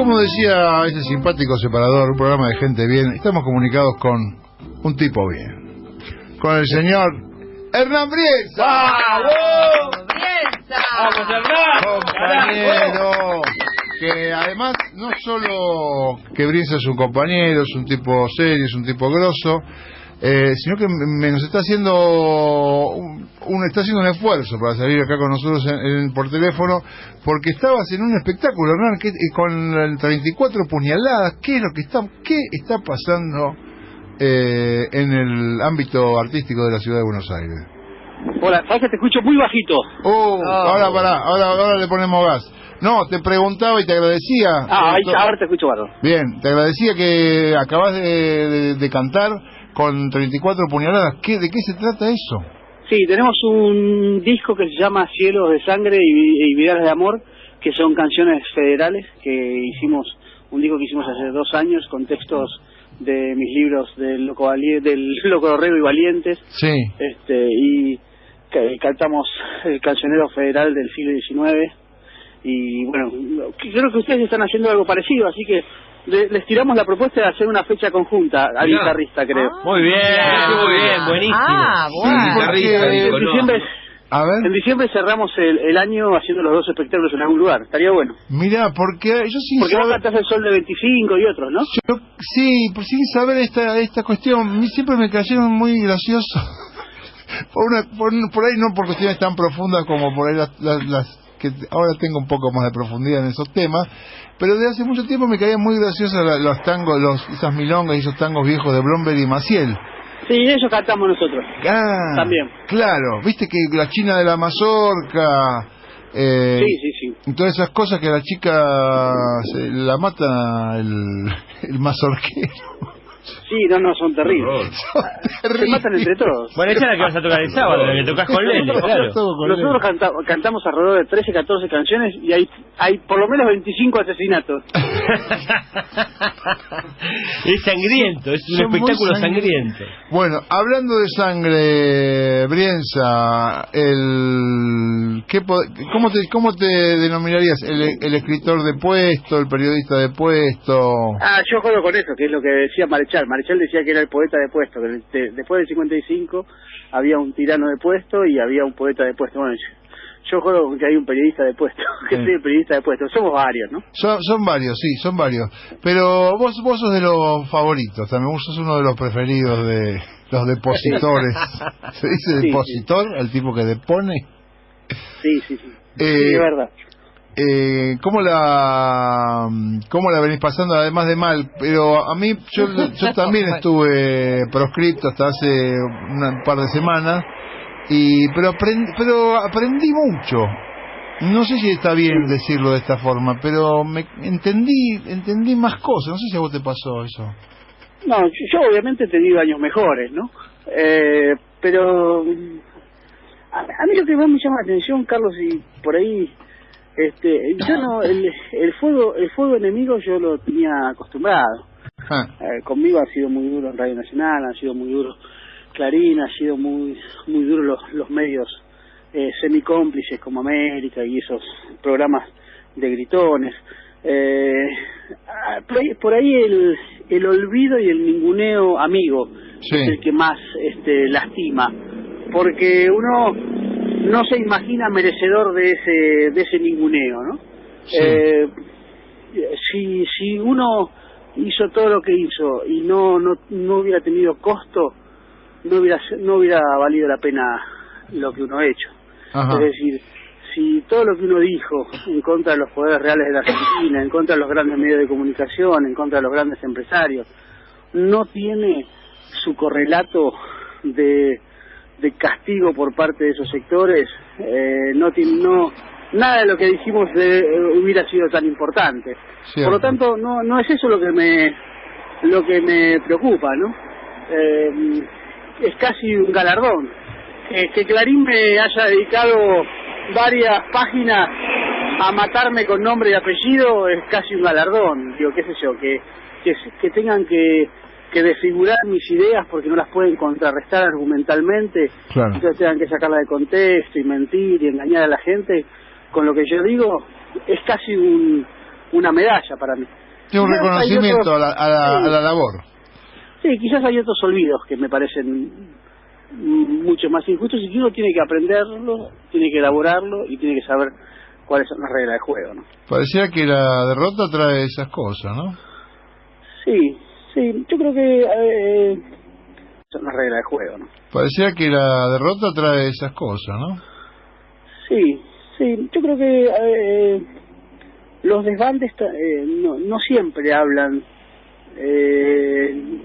como decía ese simpático separador, un programa de gente bien, estamos comunicados con un tipo bien, con el señor Hernán Brienza. ¡Vamos, Brienza! ¡Vamos, Hernán! Compañero, que además no solo que Brienza es un compañero, es un tipo serio, es un tipo grosso, sino que nos está haciendo está haciendo un esfuerzo para salir acá con nosotros por teléfono, porque estabas en un espectáculo, Hernán, con 34 puñaladas. ¿Qué está pasando en el ámbito artístico de la ciudad de Buenos Aires? Hola, sabes que te escucho muy bajito. Ahora le ponemos gas. No, te preguntaba y te agradecía. Ahora te escucho, bárbaro. Bien, te agradecía que acabas de cantar con 34 puñaladas. ¿De qué se trata eso? Sí, tenemos un disco que se llama Cielos de Sangre y Vidas de Amor, que son canciones federales que hicimos, un disco que hicimos hace 2 años con textos de mis libros del Loco Dorrego y Valientes. Sí. Y cantamos el cancionero federal del siglo XIX. Y bueno, creo que ustedes están haciendo algo parecido, así que les tiramos la propuesta de hacer una fecha conjunta al guitarrista, creo. Muy bien, buenísimo. Bueno. En diciembre cerramos el año haciendo los 2 espectáculos en algún lugar. Estaría bueno. Mirá, porque vos cantás El Sol de 25 y otros, ¿no? Sí, sin saber esta cuestión, siempre me cayeron muy graciosos. por ahí no por cuestiones tan profundas como por ahí las que ahora tengo un poco más de profundidad en esos temas, pero de hace mucho tiempo me caían muy graciosos los tangos, esas milongas y esos tangos viejos de Blomberg y Maciel. Sí, eso cantamos nosotros. También. Claro, viste que la China de la Mazorca, sí. todas esas cosas que a la chica la mata el mazorquero. Sí, no, son terribles. Se matan entre todos. Bueno, esa es la que vas a tocar el sábado, la que tocas con Lele, claro. Nosotros cantamos alrededor de 13, 14 canciones y hay por lo menos 25 asesinatos. Es sangriento, es un espectáculo sangriento. Bueno, hablando de sangre, Brienza, ¿cómo te denominarías? ¿El escritor de puesto, el periodista de puesto? Yo juego con eso, que es lo que decía Marechal. Marechal decía que era el poeta de puesto, que después del 55 había un tirano de puesto y había un poeta de puesto. Bueno, yo juego con que hay un periodista de puesto, que soy el periodista de puesto. Somos varios, ¿no? Son varios, sí, son varios. Pero vos sos de los favoritos, también vos sos uno de los preferidos de los depositores. ¿Se dice depositor? Sí. ¿El tipo que depone? Sí, es verdad. ¿Cómo la venís pasando además de mal? Pero a mí yo también estuve proscripto hasta hace un par de semanas pero aprendí mucho. No sé si está bien decirlo de esta forma, pero entendí más cosas. No sé si a vos te pasó eso. No, yo obviamente he tenido años mejores, ¿no? Pero a mí lo que más me llama la atención, Carlos, y por ahí yo no, el fuego enemigo yo lo tenía acostumbrado. Conmigo ha sido muy duro en Radio Nacional, han sido muy duros Clarín, ha sido muy duro los medios semicómplices como América y esos programas de gritones. Por ahí el olvido y el ninguneo amigo es el que más lastima, porque uno no se imagina merecedor de ese ninguneo, ¿no? Si uno hizo todo lo que hizo y no hubiera tenido costo, no hubiera valido la pena lo que uno ha hecho. Ajá. Es decir, si todo lo que uno dijo en contra de los poderes reales de la Argentina, en contra de los grandes medios de comunicación, en contra de los grandes empresarios, no tiene su correlato de castigo por parte de esos sectores, nada de lo que dijimos hubiera sido tan importante. Cierto. Por lo tanto, no es eso lo que me preocupa, ¿no? Es casi un galardón. Que Clarín me haya dedicado varias páginas a matarme con nombre y apellido es casi un galardón. Digo, qué sé yo, que tengan que desfigurar mis ideas porque no las pueden contrarrestar argumentalmente, claro. Entonces tengan que sacarla de contexto y mentir y engañar a la gente con lo que yo digo, es casi un una medalla para mí. Tiene un reconocimiento a la labor. Sí, quizás hay otros olvidos que me parecen mucho más injustos, y que uno tiene que aprenderlo, tiene que elaborarlo y tiene que saber cuáles son las reglas de juego, ¿no? Parecía que la derrota trae esas cosas, ¿no? Sí, yo creo que son las reglas de juego, ¿no? Parecía que la derrota trae esas cosas, ¿no? Sí, yo creo que los desbandes no siempre hablan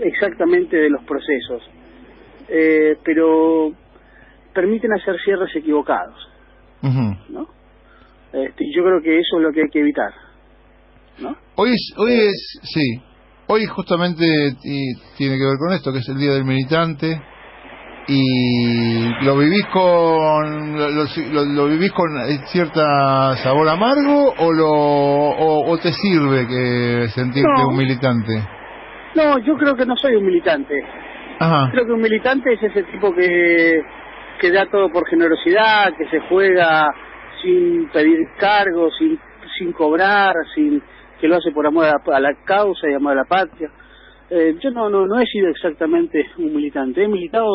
exactamente de los procesos, pero permiten hacer cierres equivocados, ¿no? Yo creo que eso es lo que hay que evitar, ¿no? Hoy justamente tiene que ver con esto, que es el Día del Militante, y lo vivís con cierta sabor amargo, o te sirve que sentirte un militante. No, yo creo que no soy un militante. Ajá. Creo que un militante es ese tipo que da todo por generosidad, que se juega sin pedir cargos, sin cobrar, que lo hace por amor a la causa y amor a la patria. Yo no he sido exactamente un militante. He militado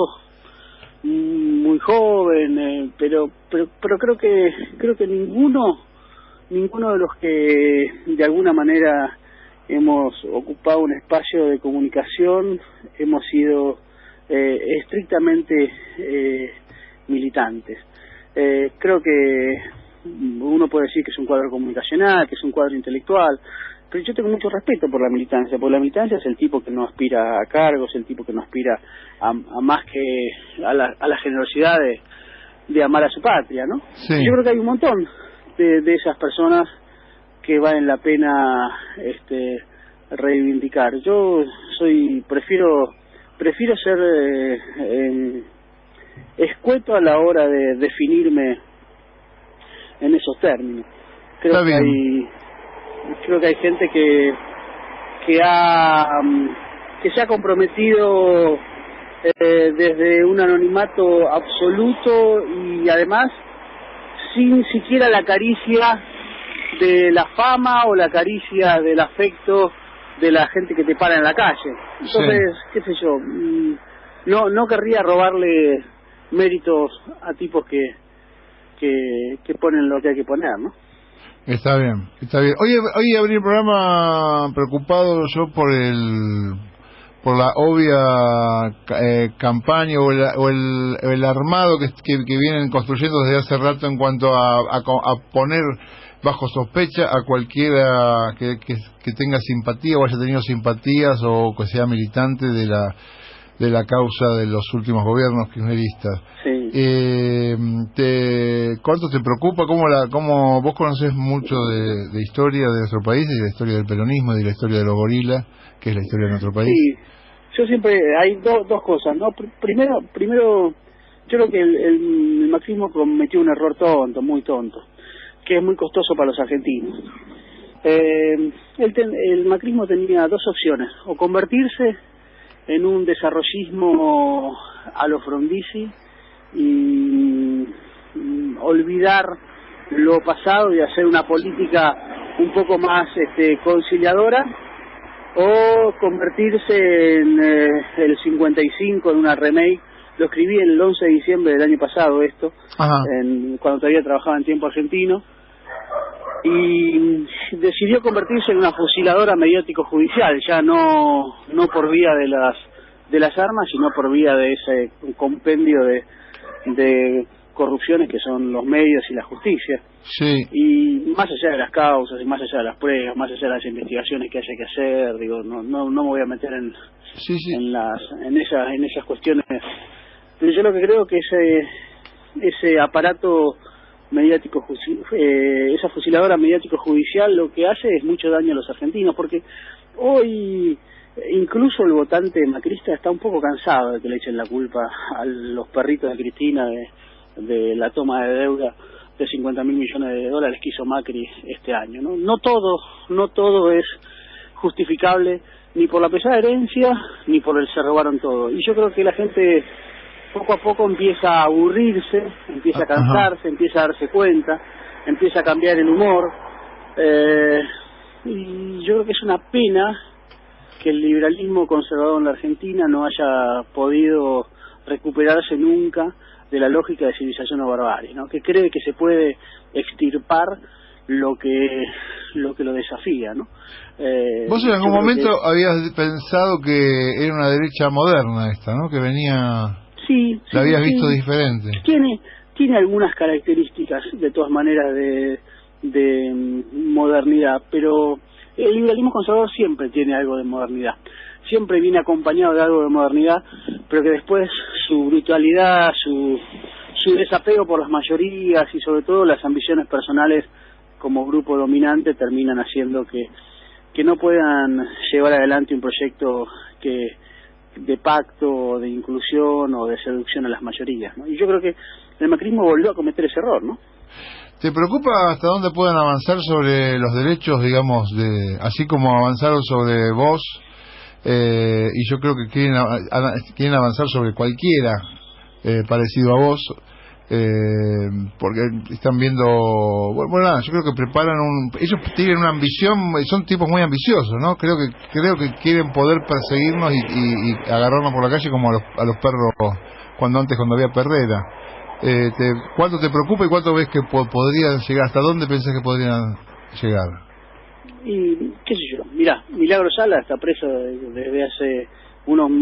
muy joven, pero creo que ninguno de los que de alguna manera hemos ocupado un espacio de comunicación hemos sido estrictamente militantes. Creo que uno puede decir que es un cuadro comunicacional, que es un cuadro intelectual, pero yo tengo mucho respeto por la militancia, porque la militancia es el tipo que no aspira a cargos, el tipo que no aspira a más que a la generosidad de amar a su patria, ¿no? Sí. Yo creo que hay un montón de esas personas que valen la pena reivindicar. Yo prefiero ser escueto a la hora de definirme en esos términos. Creo que hay gente que se ha comprometido desde un anonimato absoluto, y además sin siquiera la caricia de la fama o la caricia del afecto de la gente que te para en la calle. Entonces, qué sé yo, no querría robarle méritos a tipos que ponen lo que hay que poner, ¿no? Está bien. Hoy abrí el programa preocupado yo por la obvia campaña o el armado que vienen construyendo desde hace rato en cuanto a poner bajo sospecha a cualquiera que tenga simpatía o haya tenido simpatías o que sea militante de la causa de los últimos gobiernos kirchneristas. Sí. ¿Cuánto te preocupa? ¿Cómo vos conocés mucho de historia de nuestro país, y de la historia del peronismo y de la historia de los gorilas, que es la historia de nuestro país? Sí, yo siempre hay dos cosas, ¿no? Primero, yo creo que el macrismo cometió un error muy tonto, que es muy costoso para los argentinos. El macrismo tenía dos opciones: o convertirse en un desarrollismo a lo Frondizi y olvidar lo pasado y hacer una política un poco más conciliadora, o convertirse en el 55 en una remake. Lo escribí el 11 de diciembre del año pasado esto, cuando todavía trabajaba en Tiempo Argentino, y decidió convertirse en una fusiladora mediático-judicial, ya no por vía de las armas, sino por vía de ese compendio de corrupciones que son los medios y la justicia. Sí. Y más allá de las causas, y más allá de las pruebas, más allá de las investigaciones que haya que hacer, digo, no me voy a meter en esas cuestiones. Pero yo lo que creo que ese aparato mediático, esa fusiladora mediático judicial, lo que hace es mucho daño a los argentinos, porque hoy incluso el votante macrista está un poco cansado de que le echen la culpa a los perritos de Cristina de la toma de deuda de 50.000 millones de dólares que hizo Macri este año, ¿no? No todo es justificable, ni por la pesada herencia, ni por el se robaron todo. Y yo creo que la gente poco a poco empieza a aburrirse, empieza a cansarse, empieza a darse cuenta, empieza a cambiar el humor. Y yo creo que es una pena que el liberalismo conservador en la Argentina no haya podido recuperarse nunca de la lógica de civilización o barbarie, ¿no? Que cree que se puede extirpar lo que lo desafía, ¿no? Vos en algún momento habías pensado que era una derecha moderna esta, ¿no? Que venía... Sí. La habías visto diferente. Tiene algunas características, de todas maneras, de modernidad, pero el liberalismo conservador siempre tiene algo de modernidad. Siempre viene acompañado de algo de modernidad, pero que después su brutalidad, su desapego por las mayorías y sobre todo las ambiciones personales como grupo dominante terminan haciendo que no puedan llevar adelante un proyecto de pacto, de inclusión o de seducción a las mayorías, ¿no? Y yo creo que el macrismo volvió a cometer ese error, ¿no? ¿Te preocupa hasta dónde pueden avanzar sobre los derechos, digamos, así como avanzaron sobre vos? Y yo creo que quieren avanzar sobre cualquiera parecido a vos, porque están viendo, bueno, nada, yo creo que preparan ellos tienen una ambición, son tipos muy ambiciosos, ¿no? Creo que quieren poder perseguirnos y agarrarnos por la calle como a los perros cuando había perrera. ¿Cuánto te preocupa y cuánto ves que podrían llegar? ¿Hasta dónde pensás que podrían llegar? Y qué sé yo, mirá, Milagro Sala está preso desde hace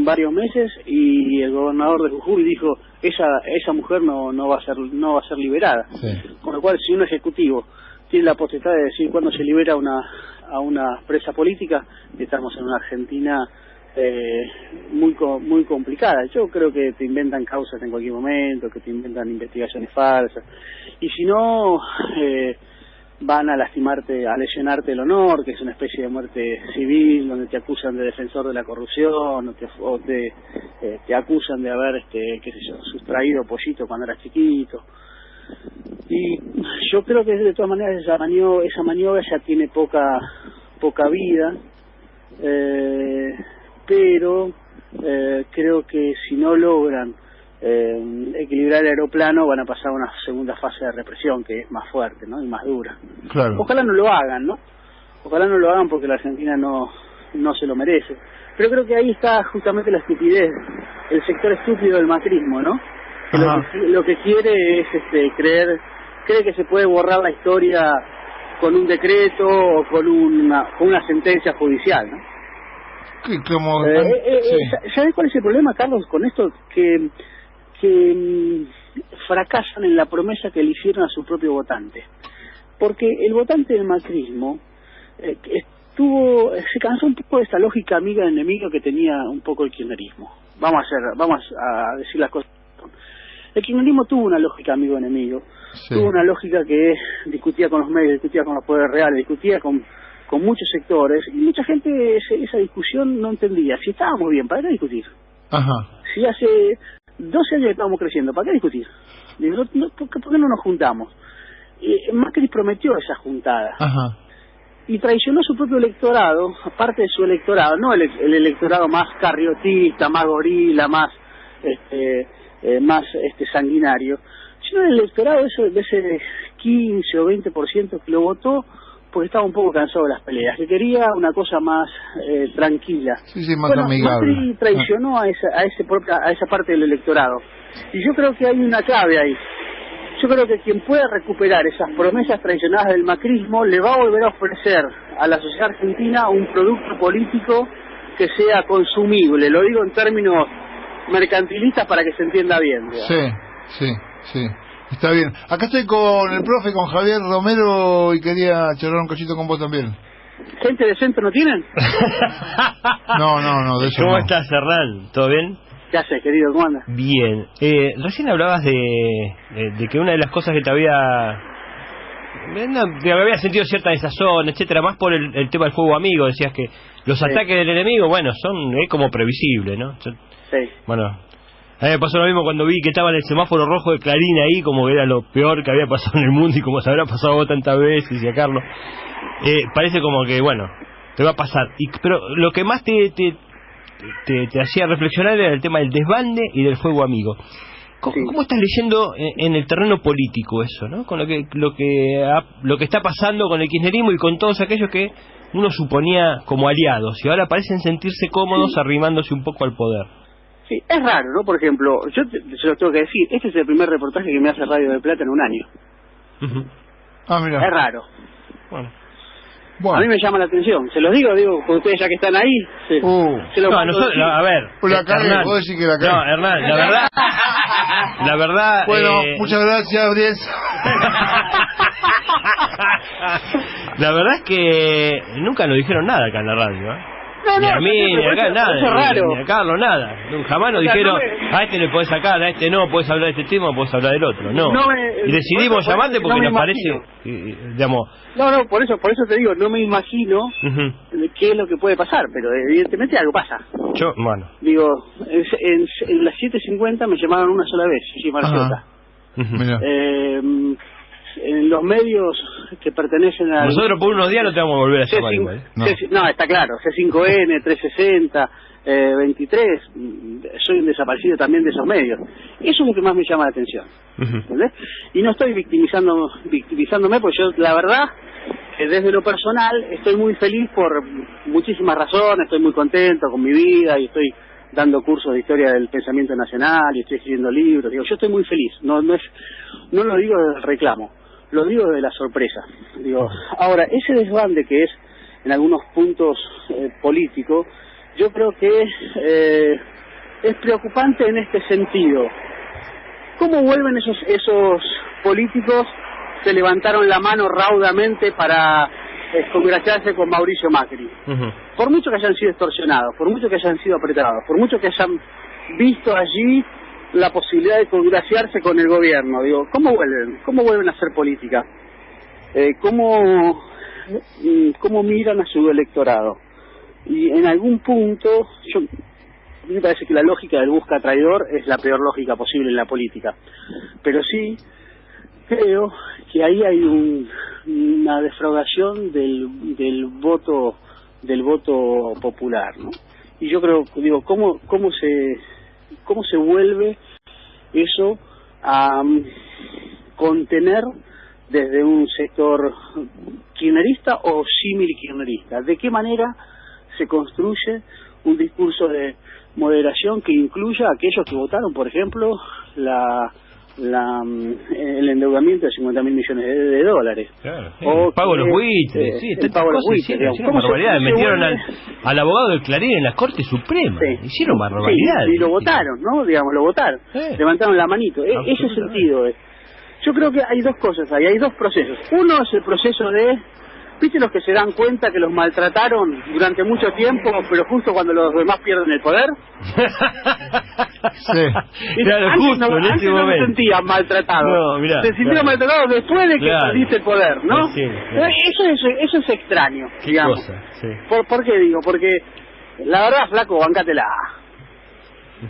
varios meses y el gobernador de Jujuy dijo esa mujer no va a ser liberada. Sí. Con lo cual, si un ejecutivo tiene la potestad de decir cuándo se libera a una presa política, estamos en una Argentina muy complicada. Yo creo que te inventan causas en cualquier momento, que te inventan investigaciones falsas, y si no van a lastimarte, a lesionarte el honor, que es una especie de muerte civil, donde te acusan de defensor de la corrupción, o te acusan de haber, qué sé yo, sustraído pollito cuando eras chiquito. Y yo creo que de todas maneras esa maniobra ya tiene poca vida, pero creo que si no logran equilibrar el aeroplano van a pasar a una segunda fase de represión que es más fuerte, ¿no? Y más dura. Claro. Ojalá no lo hagan, ¿no? Ojalá no lo hagan porque la Argentina no se lo merece. Pero creo que ahí está justamente la estupidez, el sector estúpido del macrismo, ¿no? Lo que quiere es cree que se puede borrar la historia con un decreto o con una sentencia judicial, ¿no? ¿Sabes cuál es el problema, Carlos, con esto? Que fracasan en la promesa que le hicieron a su propio votante. Porque el votante del macrismo se cansó un poco de esta lógica amiga-enemiga que tenía un poco el kirchnerismo. Vamos a decir las cosas. El kirchnerismo tuvo una lógica amigo-enemigo, sí. Tuvo una lógica que discutía con los medios, discutía con los poderes reales, discutía con muchos sectores, y mucha gente esa discusión no entendía. Si estábamos bien, ¿para qué discutir? Ajá. Si hace 12 años que estábamos creciendo, ¿para qué discutir? ¿Por qué no nos juntamos? Macri prometió esa juntada. Ajá. Y traicionó su propio electorado, aparte de su electorado, no el electorado más carriotista, más gorila, más sanguinario, sino el electorado de ese 15 o 20% que lo votó porque estaba un poco cansado de las peleas, que quería una cosa más tranquila. Sí, más amigable. Macri traicionó a esa parte del electorado. Y yo creo que hay una clave ahí. Yo creo que quien pueda recuperar esas promesas traicionadas del macrismo le va a volver a ofrecer a la sociedad argentina un producto político que sea consumible. Lo digo en términos mercantilistas para que se entienda bien, digamos. Sí. Está bien. Acá estoy con el profe, con Javier Romero, y quería charlar un cachito con vos también. ¿Gente decente no tienen? No, de eso ¿Cómo no. estás, Hernán? ¿Todo bien? ¿Qué haces, querido? ¿Cómo andas? Bien. Recién hablabas de que una de las cosas que te había sentido cierta desazón, etcétera, más por el tema del fuego amigo. Decías que los ataques del enemigo, bueno, son como previsible, ¿no? Sí. Bueno, a mí me pasó lo mismo cuando vi que estaba en el semáforo rojo de Clarín ahí, como que era lo peor que había pasado en el mundo y como se habrá pasado vos tantas veces y a Carlos. Parece como que, bueno, te va a pasar. Pero lo que más te hacía reflexionar era el tema del desbande y del fuego amigo. ¿Cómo estás leyendo en el terreno político eso, ¿no? Con lo que está pasando con el kirchnerismo y con todos aquellos que uno suponía como aliados y ahora parecen sentirse cómodos arrimándose un poco al poder. Sí, es raro, ¿no? Por ejemplo, se lo tengo que decir, este es el primer reportaje que me hace Radio del Plata en un año. Mira. Es raro. Bueno. A mí me llama la atención. Se los digo, porque ustedes ya que están ahí. Se lo nosotros, a ver. Hernán, ¿puedo decir que la cagué? No, Hernán, la verdad. Bueno, muchas gracias, Brienza. La verdad es que nunca nos dijeron nada acá en la radio, ¿eh? Ni a mí, ni acá, nada, ni a Carlos, nada. Jamás nos dijeron, a este le podés sacar, a este no, podés hablar de este tema, podés hablar del otro, no. Y decidimos llamarte porque nos parece, digamos... No, por eso te digo, no me imagino qué es lo que puede pasar, pero evidentemente algo pasa. Digo, en las 7:50 me llamaron una sola vez, Gigi Marciota. En los medios que pertenecen a... Nosotros por unos días no te vamos a volver a llamar igual. No, está claro, C5N, 360, 23, soy un desaparecido también de esos medios. Eso es lo que más me llama la atención. ¿Entendés? Y no estoy victimizándome, porque yo, la verdad, desde lo personal, estoy muy feliz por muchísimas razones, estoy muy contento con mi vida y estoy dando cursos de historia del pensamiento nacional y estoy escribiendo libros. Digo, yo estoy muy feliz, no lo digo del reclamo, lo digo de la sorpresa. Digo, ahora, ese desbande que es en algunos puntos político, yo creo que es preocupante en este sentido. ¿Cómo vuelven esos políticos que levantaron la mano raudamente para congraciarse con Mauricio Macri? Por mucho que hayan sido extorsionados, por mucho que hayan sido apretados, por mucho que hayan visto allí la posibilidad de congraciarse con el gobierno, digo, ¿cómo vuelven a hacer política? ¿Cómo miran a su electorado? Y en algún punto, a mí me parece que la lógica del busca traidor es la peor lógica posible en la política, pero sí creo que ahí hay una defraudación del voto popular, ¿no? Y yo creo, digo, cómo se vuelve eso a contener desde un sector kirchnerista o símil kirchnerista. ¿De qué manera se construye un discurso de moderación que incluya a aquellos que votaron, por ejemplo, el endeudamiento de 50.000 millones de dólares? Claro, o pago los buitres, el pago los buitres. Hicieron barbaridades, metieron al abogado del Clarín en la Corte Suprema, hicieron barbaridades. Y lo votaron, ¿no? Digamos, lo votaron, levantaron la manito. Ese sentido es. Yo creo que hay dos cosas ahí, hay dos procesos. Uno es el proceso de... ¿Viste los que se dan cuenta que los maltrataron durante mucho tiempo, pero justo cuando los demás pierden el poder? Claro, justo en ese antes momento. No se sentían maltratados. Se sintieron maltratados después de que perdiste el poder, ¿no? Eso es extraño, digamos. ¿Por qué digo? Porque la verdad, flaco, bancátela.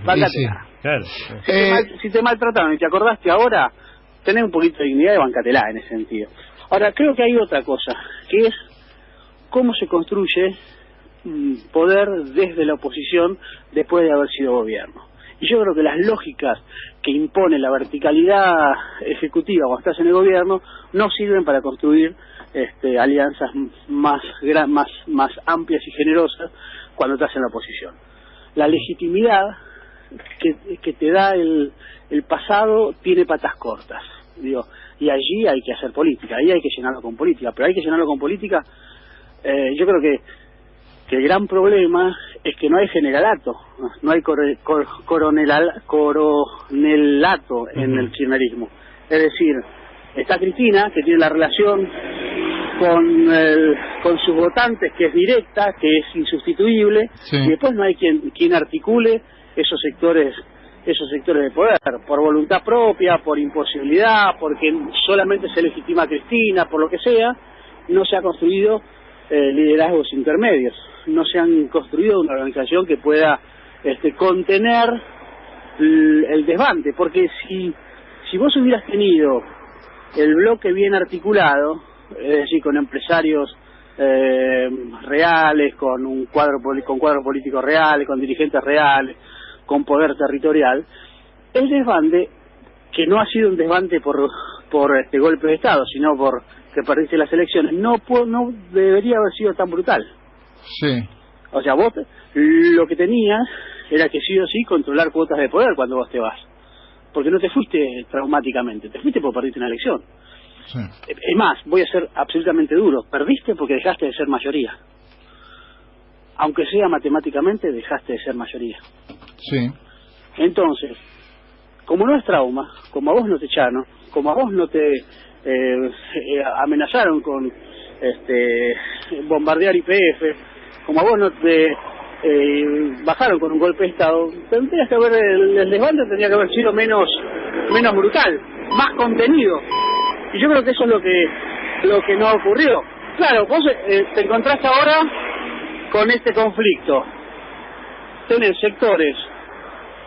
Bancátela. Claro. Si te maltrataron y te acordaste ahora, tenés un poquito de dignidad y bancátela en ese sentido. Ahora, creo que hay otra cosa, que es cómo se construye poder desde la oposición después de haber sido gobierno. Y yo creo que las lógicas que impone la verticalidad ejecutiva cuando estás en el gobierno no sirven para construir alianzas más amplias y generosas cuando estás en la oposición. La legitimidad que te da el pasado tiene patas cortas, digo, y allí hay que hacer política, ahí hay que llenarlo con política, pero hay que llenarlo con política. Yo creo que el gran problema es que no hay generalato, no hay coronelato en el kirchnerismo. Es decir, está Cristina, que tiene la relación con sus votantes, que es directa, que es insustituible, y después no hay quien articule esos sectores de poder, por voluntad propia, por imposibilidad, porque solamente se legitima a Cristina, por lo que sea. No se ha construido liderazgos intermedios, no se han construido una organización que pueda contener el desbande, porque si vos hubieras tenido el bloque bien articulado, es decir, con empresarios reales, con cuadros políticos reales, con dirigentes reales, con poder territorial, el desbande, que no ha sido un desbande por golpe de Estado, sino por que perdiste las elecciones, no debería haber sido tan brutal. Sí. O sea, vos lo que tenías era que sí o sí controlar cuotas de poder cuando vos te vas. Porque no te fuiste traumáticamente, te fuiste porque perdiste una elección. Sí. Es más, voy a ser absolutamente duro, perdiste porque dejaste de ser mayoría. Aunque sea matemáticamente, dejaste de ser mayoría. Sí. Entonces, como no es trauma, como a vos no te echaron, como a vos no te amenazaron con bombardear YPF, como a vos no te bajaron con un golpe de Estado, tendrías que haber, el desbande tendría que haber sido menos brutal, más contenido. Y yo creo que eso es lo que no ocurrió. Claro, vos te encontrás ahora con este conflicto. Tenés sectores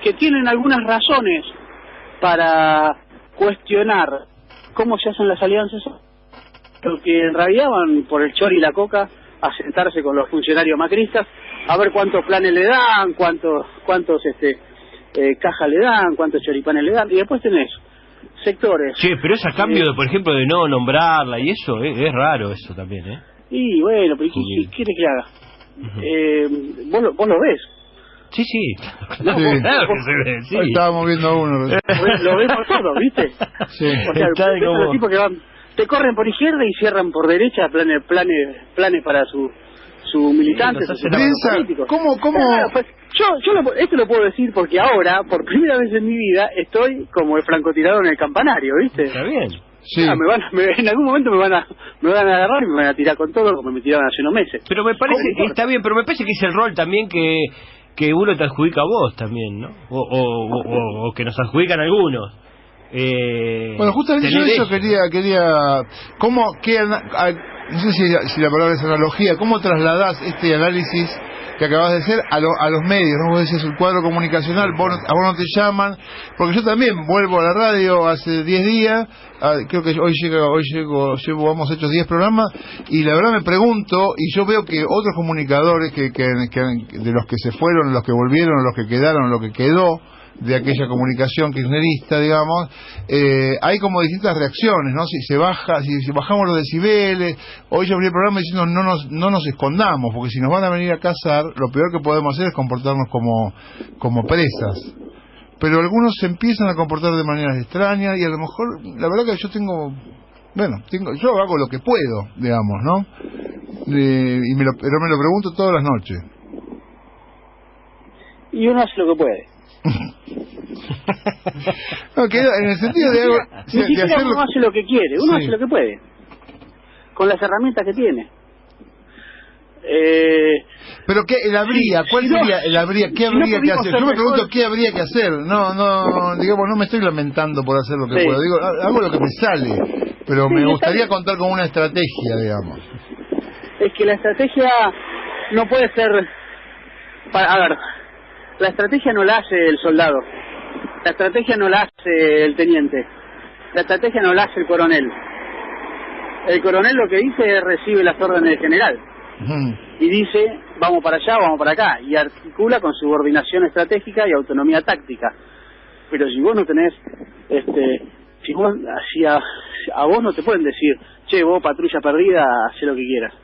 que tienen algunas razones para cuestionar cómo se hacen las alianzas, pero que en realidad van por el chori y la coca a sentarse con los funcionarios macristas a ver cuántos planes le dan, cuántos cajas le dan, cuántos choripanes le dan, y después tenés sectores. Sí, pero es a cambio de, por ejemplo, de no nombrarla y eso, es raro eso también, ¿eh? Y bueno, pero ¿qué quiere que haga? ¿Vos lo ves? Sí, sí. No, sí. Claro que se ve, sí. Estábamos viendo uno. Lo vemos todo, ¿viste? Sí. O sea, los tipos que van, te corren por izquierda y cierran por derecha planes para su militante, sus políticos. ¿Cómo? Claro, pues, esto lo puedo decir porque ahora, por primera vez en mi vida, estoy como el francotirador en el campanario, ¿viste? Está bien. Sí. En algún momento me van a agarrar y me van a tirar con todo como me tiraron hace unos meses. Pero me parece, está bien, pero me parece que es el rol también que uno te adjudica a vos también, ¿no? O que nos adjudican algunos. Bueno, justamente yo eso quería no sé si la palabra es analogía, ¿cómo trasladás este análisis que acabas de hacer a los medios? ¿No? Vos decís el cuadro comunicacional, a vos no te llaman, porque yo también vuelvo a la radio hace 10 días, creo que hemos hecho 10 programas, y la verdad me pregunto, y yo veo que otros comunicadores que de los que se fueron, los que volvieron, los que quedaron, lo que quedó de aquella comunicación kirchnerista, digamos, hay como distintas reacciones, ¿no? Si bajamos los decibeles. Hoy yo abrí el programa diciendo no nos escondamos, porque si nos van a venir a cazar, lo peor que podemos hacer es comportarnos como presas. Pero algunos se empiezan a comportar de maneras extrañas y a lo mejor, la verdad que yo hago lo que puedo, digamos, ¿no? Pero me lo pregunto todas las noches. Y uno hace lo que puede. No, en el sentido de algo, ni siquiera uno hace lo que quiere, uno hace lo que puede con las herramientas que tiene. Pero qué habría, ¿cuál sería el habría? ¿Qué habría que hacer? Yo me pregunto qué habría que hacer. No me estoy lamentando por hacer lo que puedo. Digo, hago lo que me sale, pero me gustaría contar con una estrategia, digamos. Es que la estrategia no puede ser. A ver. La estrategia no la hace el soldado, la estrategia no la hace el teniente, la estrategia no la hace el coronel. El coronel lo que dice es recibe las órdenes del general y dice vamos para allá, vamos para acá, y articula con subordinación estratégica y autonomía táctica. Pero si vos no tenés, a vos no te pueden decir, che, vos patrulla perdida, hacé lo que quieras,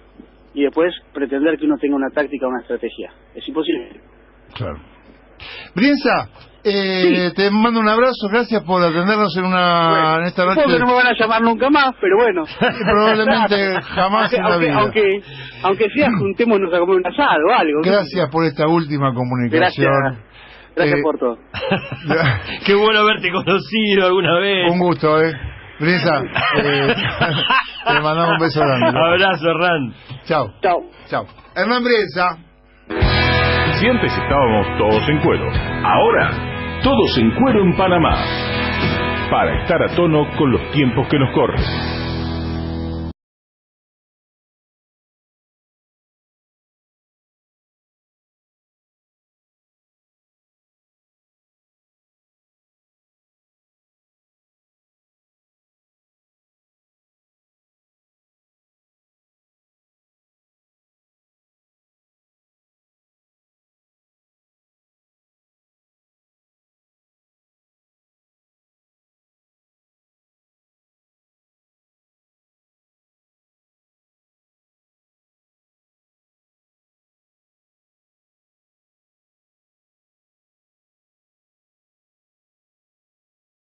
y después pretender que uno tenga una táctica o una estrategia. Es imposible. Claro. Brienza, te mando un abrazo, gracias por atendernos en esta noche. Supongo que no me van a llamar nunca más, pero bueno. Probablemente jamás en la vida. Aunque sea, juntémonos a comer un asado o algo. Gracias por esta última comunicación. Gracias por todo. Qué bueno haberte conocido alguna vez. Un gusto, Brienza, te mandamos un beso grande. Abrazo, Hernán. Chao. Hernán Brienza. Si antes estábamos todos en cuero, ahora todos en cuero en Panamá, para estar a tono con los tiempos que nos corren.